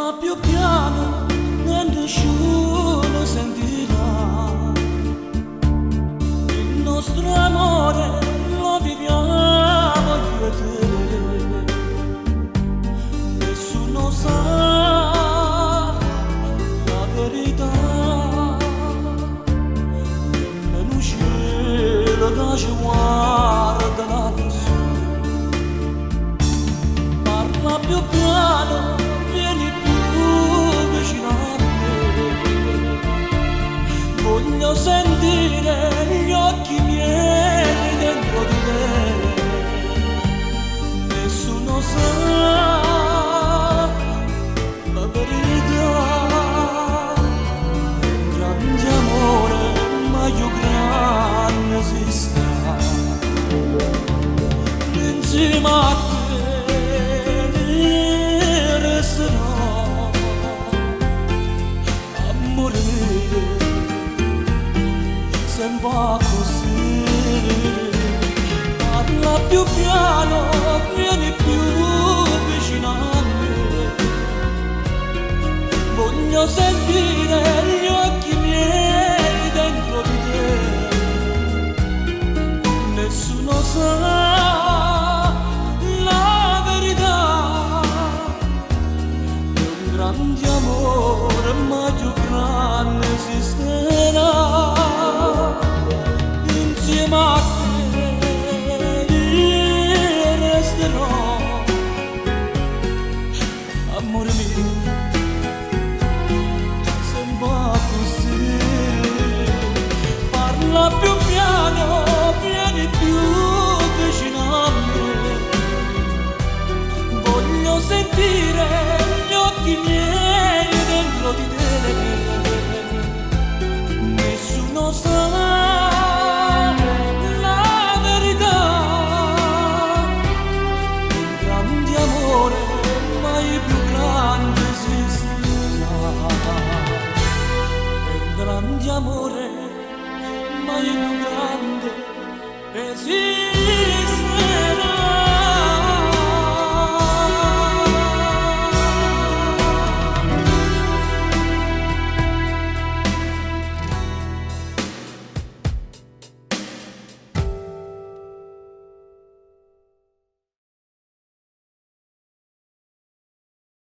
Parla più piano e nessuno sentirà. Il nostro amore lo viviamo io e te. Nessuno sa la verità. Nemmeno cielo che ci guarda lassù. Parla più piano, vieni più vicino a me. Voglio sentire gli occhi miei dentro di te. Nessuno sa la verità. Un grande amore, ma io grande esisterà. Insieme a va così. Parla più piano, vieni più vicino a me. Voglio sentire gli occhi miei dentro di te. Nessuno sa la verità. È un grande amore, ma più grande esisterà. Insieme a te io resterò, amore mio, se va così. Parla più piano, vieni più vicino a me. Voglio sentire gli occhi miei dentro di te. Nessuno sa grande amore, mai più grande esiste.